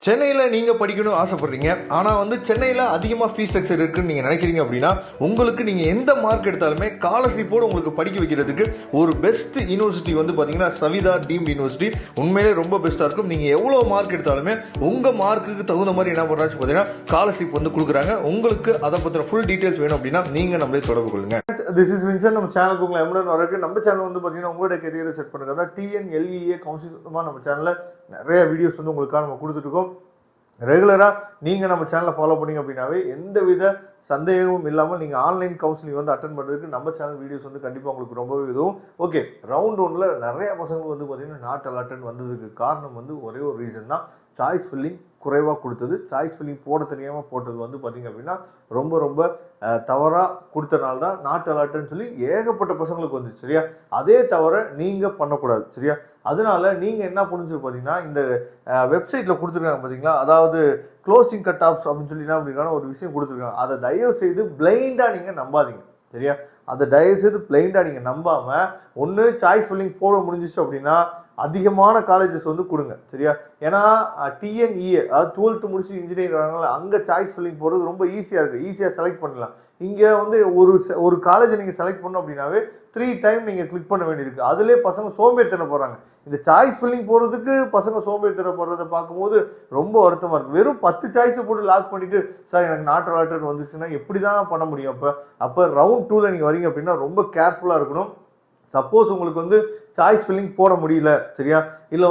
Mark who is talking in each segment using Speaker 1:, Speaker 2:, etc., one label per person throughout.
Speaker 1: சென்னையில் நீங்கள் படிக்கணும்னு ஆசைப்படுறீங்க, ஆனால் சென்னையில் அதிகமாக ஃபீஸ் ஸ்ட்ரக்சர் இருக்குன்னு நீங்கள் நினைக்கிறீங்க அப்படின்னா, உங்களுக்கு நீங்கள் எந்த மார்க் எடுத்தாலுமே ஸ்காலர்ஷிப்போடு உங்களுக்கு படிக்க வைக்கிறதுக்கு ஒரு பெஸ்ட் யூனிவர்சிட்டி பார்த்தீங்கன்னா சவிதா டீம்ட் யூனிவர்சிட்டி உண்மையிலே ரொம்ப பெஸ்ட்டாக இருக்கும். நீங்கள் எவ்வளோ மார்க் எடுத்தாலுமே உங்கள் மார்க்குக்கு தகுந்த மாதிரி என்ன பண்ணுறாச்சு பார்த்தீங்கன்னா ஸ்காலர்ஷிப் கொடுக்குறாங்க. உங்களுக்கு அதை பற்றின ஃபுல் டீட்டெயில்ஸ் வேணும் அப்படின்னா நீங்கள் நம்மளே தொடர்பு கொள்ளுங்க. This is Vinson. நம்ம சேனலுக்கு உங்களை எம்எல்ஏ வரக்கு நம்ம சேனல் பார்த்தீங்கன்னா உங்களோட கெரியரை செட் பண்ணுறது தான் TNLEA கவுன்சிலிங் நம்ம சேனலில் நிறைய வீடியோஸ் உங்களுக்காக நம்ம கொடுத்துட்ருக்கோம். ரெகுலராக நீங்கள் நம்ம சேனலை ஃபாலோ பண்ணிங்க அப்படின்னாவே எந்த வித சந்தேகமும் இல்லாமல் நீங்கள் ஆன்லைன் கவுன்சிலிங் அட்டன் பண்ணுறதுக்கு நம்ம சேனல் வீடியோஸ் கண்டிப்பாக உங்களுக்கு ரொம்பவே உதவும். ஓகே, ரவுண்ட் 1ல் நிறைய பசங்களுக்கு பார்த்தீங்கன்னா நாட் அலாட்டன் வந்ததுக்கு காரணம் ஒரே ஒரு ரீசன் தான், சாய்ஸ் ஃபில்லிங் குறைவாக கொடுத்தது. சாய்ஸ் ஃபில்லிங் போட தெரியாமல் போட்டது பார்த்திங்க அப்படின்னா ரொம்ப ரொம்ப தவறாக கொடுத்தனால தான் நாட் அலாட்டுன்னு சொல்லி ஏகப்பட்ட பசங்களுக்கு வந்துச்சு. சரியா, அதே தவிர நீங்கள் பண்ணக்கூடாது. சரியா, அதனால நீங்கள் என்ன புரிஞ்சு பார்த்தீங்கன்னா இந்த வெப்சைட்டில் கொடுத்துருக்காங்க பார்த்தீங்களா, அதாவது க்ளோசிங் கட் ஆஃப்ஸ் அப்படின்னு சொல்லி என்ன அப்படின்னா ஒரு விஷயம் கொடுத்துருக்காங்க. அதை தயவு செய்து பிளைண்டாக நீங்கள் நம்பாதீங்க. சரியா, அதை தயவு செய்து பிளைண்டாக நீங்கள் நம்பாமல் ஒன்று சாய்ஸ் ஃபில்லிங் போட முடிஞ்சிச்சு அப்படின்னா அதிகமான காலேஜஸ் கொடுங்க. சரியா, ஏன்னா TNEA அதாவது 12th முடிச்சு இன்ஜினியரிங் வராங்களா, அங்கே சாய்ஸ் ஃபில்லிங் போகிறது ரொம்ப ஈஸியாக இருக்குது, ஈஸியாக செலக்ட் பண்ணலாம். இங்கே ஒரு காலேஜை நீங்கள் செலக்ட் பண்ணோம் அப்படின்னாவே 3 டைம் நீங்கள் கிளிக் பண்ண வேண்டியிருக்கு. அதிலே பசங்க சோம்பேறித்தனம் போடுறாங்க. இந்த சாய்ஸ் ஃபில்லிங் போகிறதுக்கு பசங்க சோம்பேறித்தனம் போடுறதை பார்க்கும்போது ரொம்ப வருத்தமாக இருக்குது. வெறும் 10 சாய்ஸை போட்டு லாக் பண்ணிவிட்டு சார் எனக்கு நாட் அலாட்டட் வந்துச்சுன்னா எப்படி தான் பண்ண முடியும்? அப்போ ரவுண்ட் 2ல் நீங்கள் வரீங்க அப்படின்னா ரொம்ப கேர்ஃபுல்லாக இருக்கணும். சப்போஸ் உங்களுக்கு சாய்ஸ் ஃபில்லிங் போட முடியல, சரியா, இல்லை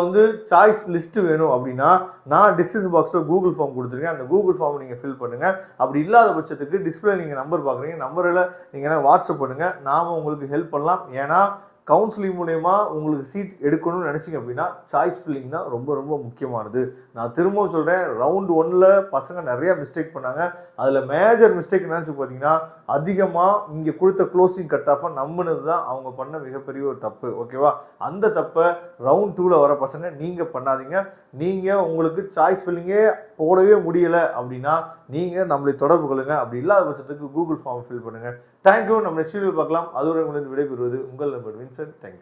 Speaker 1: சாய்ஸ் லிஸ்ட்டு வேணும் அப்படின்னா நான் டிஸ்கிரிப்ஷன் பாக்ஸில் கூகுள் ஃபார்ம் கொடுத்துருக்கேன். அந்த கூகுள் ஃபார்ம் நீங்கள் ஃபில் பண்ணுங்கள். அப்படி இல்லாத பட்சத்துக்கு டிஸ்பிளே நீங்கள் நம்பர் பார்க்குறீங்க, நம்பரில் நீங்கள் வாட்ஸ்அப் பண்ணுங்கள், நாம் உங்களுக்கு ஹெல்ப் பண்ணலாம். ஏன்னா கவுன்சிலிங் மூலயமா உங்களுக்கு சீட் எடுக்கணும்னு நினச்சிங்க அப்படின்னா சாய்ஸ் ஃபில்லிங் தான் ரொம்ப ரொம்ப முக்கியமானது. நான் திரும்பவும் சொல்கிறேன், ரவுண்ட் 1ல் பசங்க நிறையா மிஸ்டேக் பண்ணாங்க. அதில் மேஜர் மிஸ்டேக் என்னன்னு பார்த்தீங்கன்னா அதிகமாக இங்கே கொடுத்த க்ளோசிங் கட் ஆஃபை நம்பினது தான் அவங்க பண்ண மிகப்பெரிய ஒரு தப்பு. ஓகேவா, அந்த தப்பை ரவுண்ட் 2ல் வர பசங்க நீங்கள் பண்ணாதீங்க. நீங்கள் உங்களுக்கு சாய்ஸ் ஃபில்லிங்கே போடவே முடியலை அப்படின்னா நீங்கள் நம்மளை தொடர்பு கொள்ளுங்கள். அப்படி இல்லாத பட்சத்துக்கு கூகுள் ஃபார்ம் ஃபில் பண்ணுங்கள். தேங்க்யூ. நம்ம நெக்ஸ்ட் வீடியோ பார்க்கலாம். அதுவரை உங்களுக்கு விடைபெறுவது உங்கள் நண்பர் வின்சென்ட். தேங்க்யூ.